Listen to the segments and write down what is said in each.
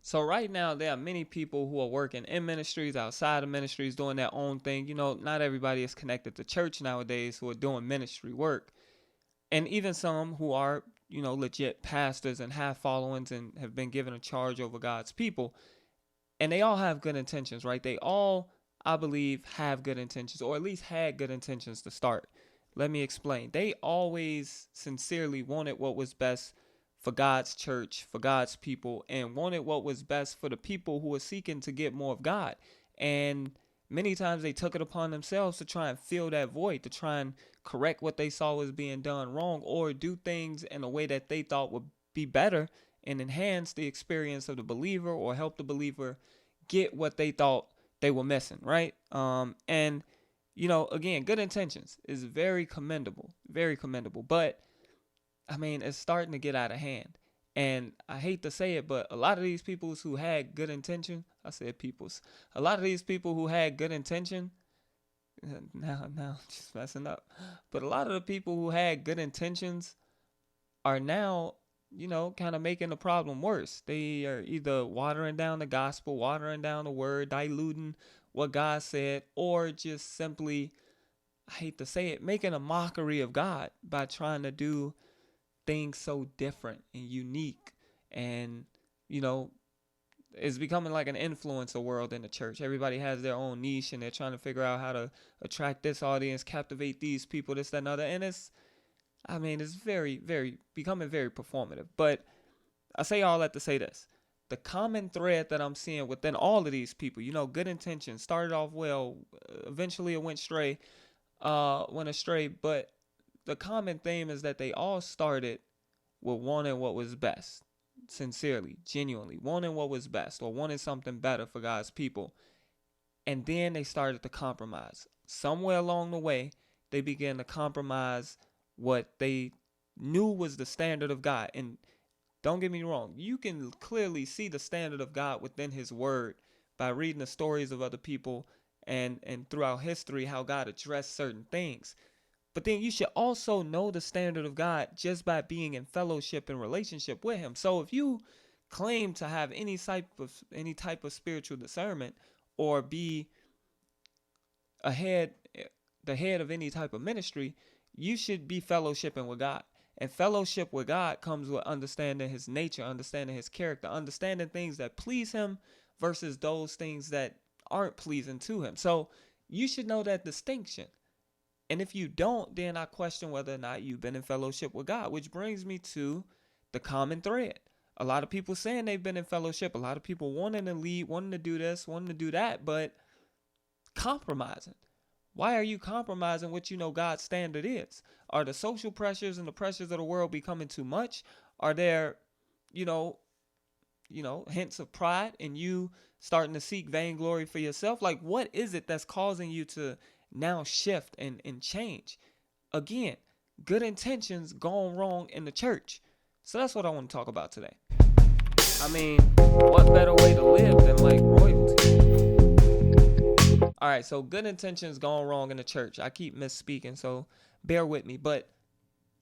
So right now there are many people who are working in ministries, outside of ministries, doing their own thing. Not everybody is connected to church nowadays who are doing ministry work. And even some who are, legit pastors and have followings and have been given a charge over God's people. And they all have good intentions, right? They all, I believe, have good intentions, or at least had good intentions to start. Let me explain. They always sincerely wanted what was best for God's church, for God's people, and wanted what was best for the people who were seeking to get more of God. And many times they took it upon themselves to try and fill that void, to try and correct what they saw was being done wrong, or do things in a way that they thought would be better and enhance the experience of the believer, or help the believer get what they thought they were missing, right? And again, good intentions is very commendable. But I mean, it's starting to get out of hand. And I hate to say it, but a lot of these peoples who had good intention, I said peoples, a lot of these people who had good intention, now just messing up. But a lot of the people who had good intentions are now, kind of making the problem worse. They are either watering down the gospel, watering down the word, diluting what God said, or just simply, I hate to say it, making a mockery of God by trying to do things so different and unique. And, you know, it's becoming like an influencer world in the church. Everybody has their own niche and they're trying to figure out how to attract this audience, captivate these people, this, that, and other. And it's very, very becoming very performative. But I say all that to say this. The common thread that I'm seeing within all of these people, good intentions, started off well, eventually it went astray, but the common theme is that they all started with wanting what was best, sincerely, genuinely, wanting what was best or wanting something better for God's people. And then they started to compromise. Somewhere along the way, they began to compromise what they knew was the standard of God. And don't get me wrong, you can clearly see the standard of God within His Word by reading the stories of other people and throughout history how God addressed certain things. But then you should also know the standard of God just by being in fellowship and relationship with Him. So if you claim to have any type of spiritual discernment, or be ahead the head of any type of ministry, you should be fellowshipping with God. And fellowship with God comes with understanding His nature, understanding His character, understanding things that please Him versus those things that aren't pleasing to Him. So you should know that distinction. And if you don't, then I question whether or not you've been in fellowship with God, which brings me to the common thread. A lot of people saying they've been in fellowship, a lot of people wanting to lead, wanting to do this, wanting to do that, but compromising. Why are you compromising what you know God's standard is? Are the social pressures and the pressures of the world becoming too much? Are there, you know, hints of pride and you starting to seek vainglory for yourself? Like, what is it that's causing you to now shift and change? Again, good intentions gone wrong in the church. So that's what I want to talk about today. I mean, what better way to live than like royalty? All right, so good intentions gone wrong in the church. I keep misspeaking, so bear with me. But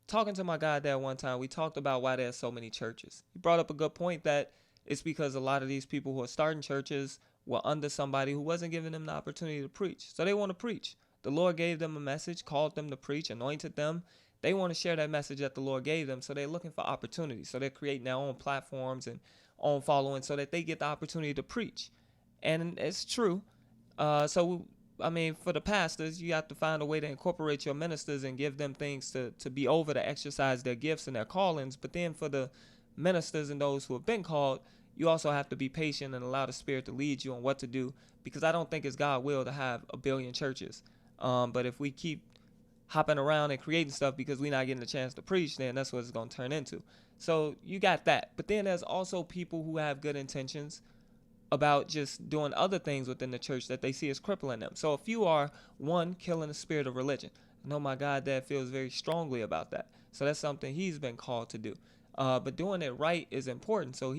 talking to my guy there one time, we talked about why there's so many churches. He brought up a good point that it's because a lot of these people who are starting churches were under somebody who wasn't giving them the opportunity to preach. So they want to preach. The Lord gave them a message, called them to preach, anointed them. They want to share that message that the Lord gave them. So they're looking for opportunities. So they're creating their own platforms and own following so that they get the opportunity to preach. And it's true. For the pastors, you have to find a way to incorporate your ministers and give them things to be over to exercise their gifts and their callings. But then for the ministers and those who have been called, you also have to be patient and allow the Spirit to lead you on what to do, because I don't think it's God's will to have a billion churches. But if we keep hopping around and creating stuff because we're not getting a chance to preach, then that's what it's going to turn into. So you got that. But then there's also people who have good intentions about just doing other things within the church that they see as crippling them. So if you are, one, killing the spirit of religion, I know my God dad feels very strongly about that. So that's something he's been called to do. But doing it right is important. So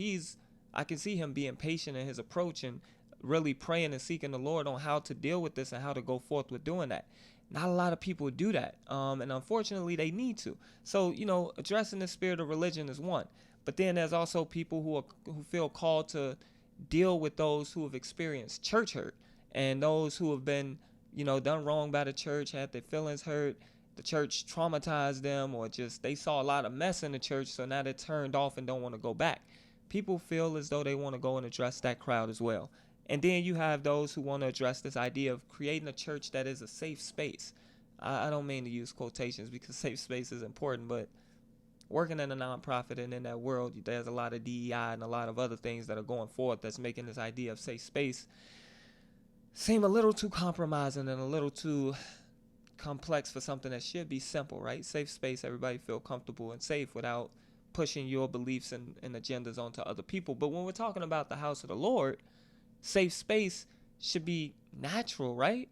I can see him being patient in his approach and really praying and seeking the Lord on how to deal with this and how to go forth with doing that. Not a lot of people do that. And unfortunately, they need to. So, addressing the spirit of religion is one. But then there's also people who feel called to deal with those who have experienced church hurt and those who have been, done wrong by the church, had their feelings hurt, the church traumatized them, or just they saw a lot of mess in the church, so now they're turned off and don't want to go back. People feel as though they want to go and address that crowd as well. And then you have those who want to address this idea of creating a church that is a safe space. I don't mean to use quotations because safe space is important, but working in a nonprofit and in that world, there's a lot of DEI and a lot of other things that are going forth that's making this idea of safe space seem a little too compromising and a little too complex for something that should be simple, right? Safe space, everybody feel comfortable and safe without pushing your beliefs and agendas onto other people. But when we're talking about the house of the Lord, safe space should be natural, right?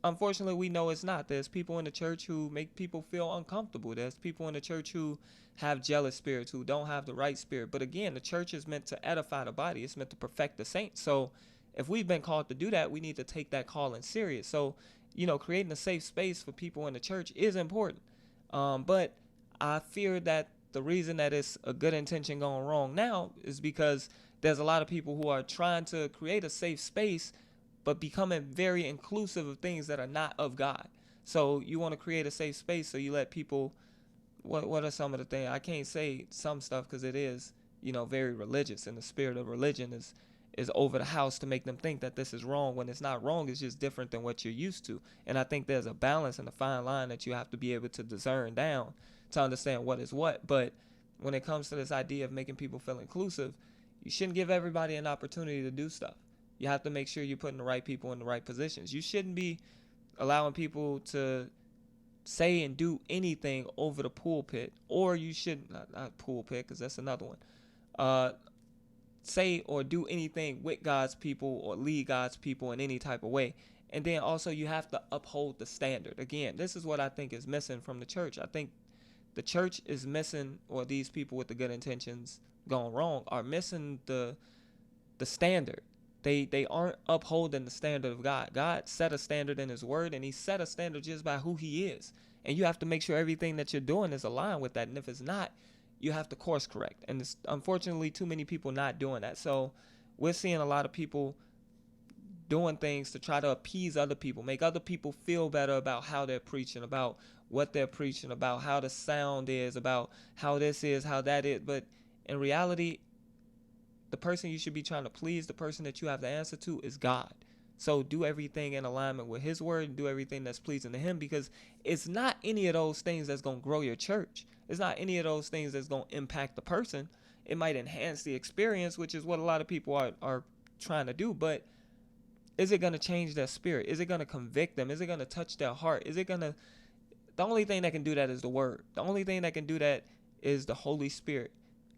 Unfortunately, we know it's not. There's people in the church who make people feel uncomfortable. There's people in the church who have jealous spirits, who don't have the right spirit. But again, the church is meant to edify the body. It's meant to perfect the saints. So if we've been called to do that, we need to take that calling serious. So, creating a safe space for people in the church is important. But I fear that the reason that it's a good intention going wrong now is because there's a lot of people who are trying to create a safe space but becoming very inclusive of things that are not of God. So you want to create a safe space, so you let people, what are some of the things? I can't say some stuff because it is, very religious, and the spirit of religion is over the house to make them think that this is wrong when it's not wrong. It's just different than what you're used to. And I think there's a balance and a fine line that you have to be able to discern down to understand what is what. But when it comes to this idea of making people feel inclusive, you shouldn't give everybody an opportunity to do stuff. You have to make sure you're putting the right people in the right positions. You shouldn't be allowing people to say and do anything over the pulpit, or you should not pulpit because that's another one. Say or do anything with God's people or lead God's people in any type of way. And then also you have to uphold the standard. Again, this is what I think is missing from the church. I think the church is missing, or these people with the good intentions gone wrong are missing the standard. They aren't upholding the standard of God. God set a standard in his word, and he set a standard just by who he is. And you have to make sure everything that you're doing is aligned with that. And if it's not, you have to course correct. And it's unfortunately too many people not doing that. So we're seeing a lot of people doing things to try to appease other people, make other people feel better about how they're preaching, about what they're preaching, about how the sound is, about how this is, how that is. But in reality, the person you should be trying to please, the person that you have the answer to, is God. So do everything in alignment with his word and do everything that's pleasing to him, because it's not any of those things that's going to grow your church. It's not any of those things that's going to impact the person. It might enhance the experience, which is what a lot of people are trying to do. But is it going to change their spirit? Is it going to convict them? Is it going to touch their heart? Is it going to... The only thing that can do that is the word. The only thing that can do that is the Holy Spirit.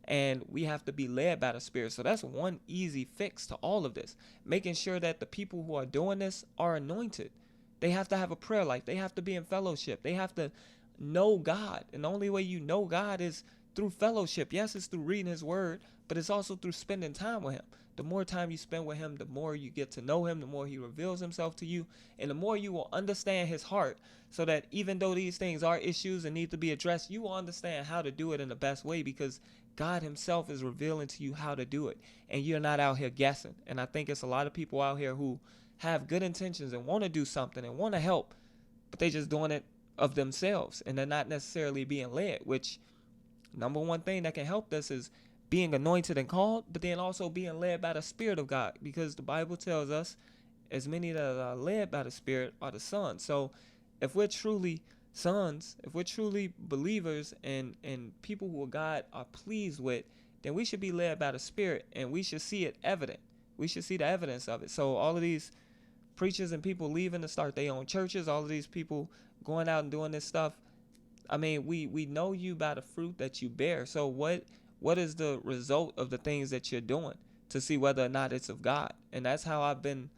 And we have to be led by the Spirit. So that's one easy fix to all of this. Making sure that the people who are doing this are anointed. They have to have a prayer life. They have to be in fellowship. They have to know God. And the only way you know God is through fellowship. Yes, it's through reading his word, but it's also through spending time with him. The more time you spend with him, the more you get to know him, the more he reveals himself to you, and the more you will understand his heart, so that even though these things are issues and need to be addressed, you will understand how to do it in the best way, because God himself is revealing to you how to do it, and you're not out here guessing. And I think it's a lot of people out here who have good intentions and want to do something and want to help, but they just doing it of themselves, and they're not necessarily being led, which number one thing that can help this is being anointed and called, but then also being led by the Spirit of God, because the Bible tells us as many that are led by the Spirit are the sons. So if we're truly sons, if we're truly believers and people who God are pleased with, then we should be led by the Spirit, and we should see it evident. We should see the evidence of it. So all of these preachers and people leaving to start their own churches, all of these people going out and doing this stuff, I mean, we know you by the fruit that you bear. So what is the result of the things that you're doing to see whether or not it's of God? And that's how I've been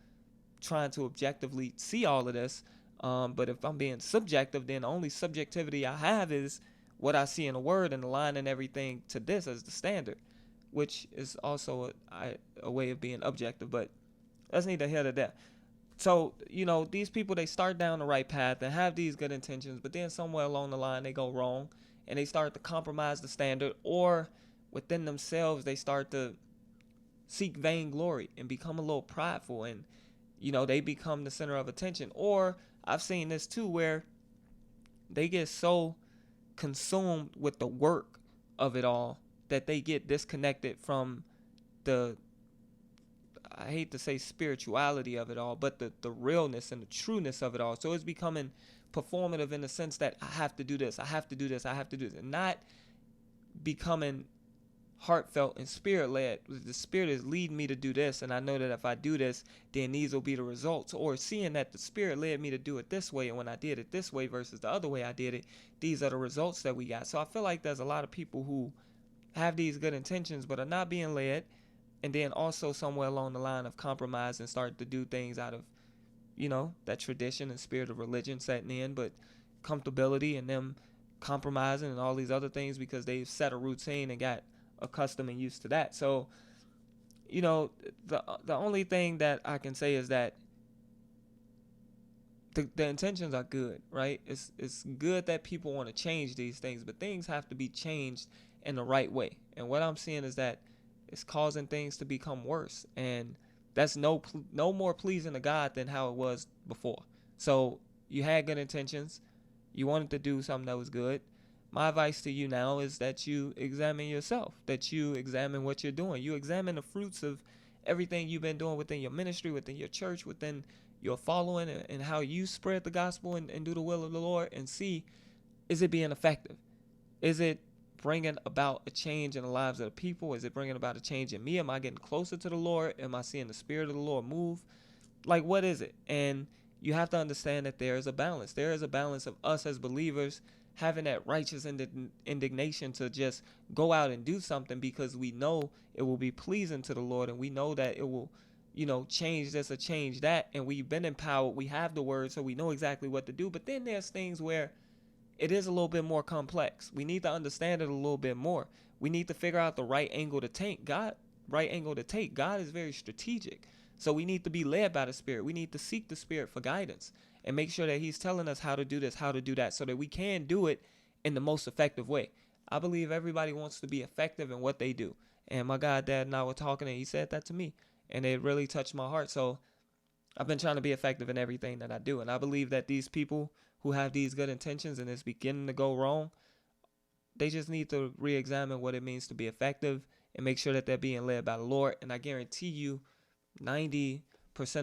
trying to objectively see all of this. But if I'm being subjective, then the only subjectivity I have is what I see in the word and aligning everything to this as the standard, which is also a way of being objective. But that's neither here nor there. So, these people, they start down the right path and have these good intentions, but then somewhere along the line they go wrong and they start to compromise the standard, or within themselves they start to seek vainglory and become a little prideful, and they become the center of attention. Or I've seen this too, where they get so consumed with the work of it all that they get disconnected from the, I hate to say spirituality of it all, but the realness and the trueness of it all. So it's becoming performative in the sense that I have to do this, I have to do this, I have to do this, and not becoming heartfelt and spirit led. The spirit is leading me to do this, and I know that if I do this, then these will be the results. Or seeing that the spirit led me to do it this way, and when I did it this way versus the other way I did it, these are the results that we got. So I feel like there's a lot of people who have these good intentions but are not being led, and then also somewhere along the line of compromise and start to do things out of that tradition and spirit of religion setting in, but comfortability and them compromising and all these other things because they've set a routine and got accustomed and used to that. So the only thing that I can say is that the intentions are good, right? It's good that people want to change these things, but things have to be changed in the right way. And what I'm seeing is that it's causing things to become worse, and that's no more pleasing to God than how it was before. So you had good intentions, you wanted to do something that was good. My advice to you now is that you examine yourself, that you examine what you're doing. You examine the fruits of everything you've been doing within your ministry, within your church, within your following, and how you spread the gospel and do the will of the Lord, and see, is it being effective? Is it bringing about a change in the lives of the people? Is it bringing about a change in me? Am I getting closer to the Lord? Am I seeing the Spirit of the Lord move? Like, what is it? And you have to understand that there is a balance. There is a balance of us as believers having that righteous indignation to just go out and do something because we know it will be pleasing to the Lord, and we know that it will, change this or change that. And we've been empowered. We have the word, so we know exactly what to do. But then there's things where it is a little bit more complex. We need to understand it a little bit more. We need to figure out the right angle to take. God is very strategic. So we need to be led by the Spirit. We need to seek the Spirit for guidance and make sure that He's telling us how to do this, how to do that, so that we can do it in the most effective way. I believe everybody wants to be effective in what they do. And my goddad and I were talking, and he said that to me, and it really touched my heart. So I've been trying to be effective in everything that I do. And I believe that these people who have these good intentions and it's beginning to go wrong, they just need to re-examine what it means to be effective and make sure that they're being led by the Lord. And I guarantee you 90%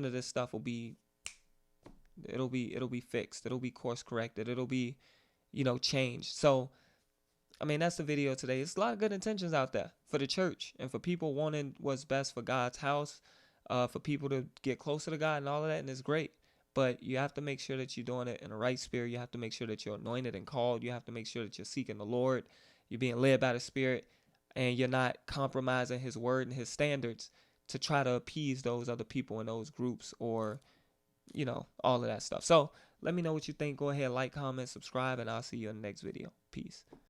of this stuff will be fixed. It'll be course corrected. It'll be, changed. So, I mean, that's the video today. It's a lot of good intentions out there for the church and for people wanting what's best for God's house, for people to get closer to God and all of that. And it's great. But you have to make sure that you're doing it in the right spirit. You have to make sure that you're anointed and called. You have to make sure that you're seeking the Lord. You're being led by the Spirit, and you're not compromising His word and His standards to try to appease those other people in those groups, or, all of that stuff. So let me know what you think. Go ahead, like, comment, subscribe, and I'll see you in the next video. Peace.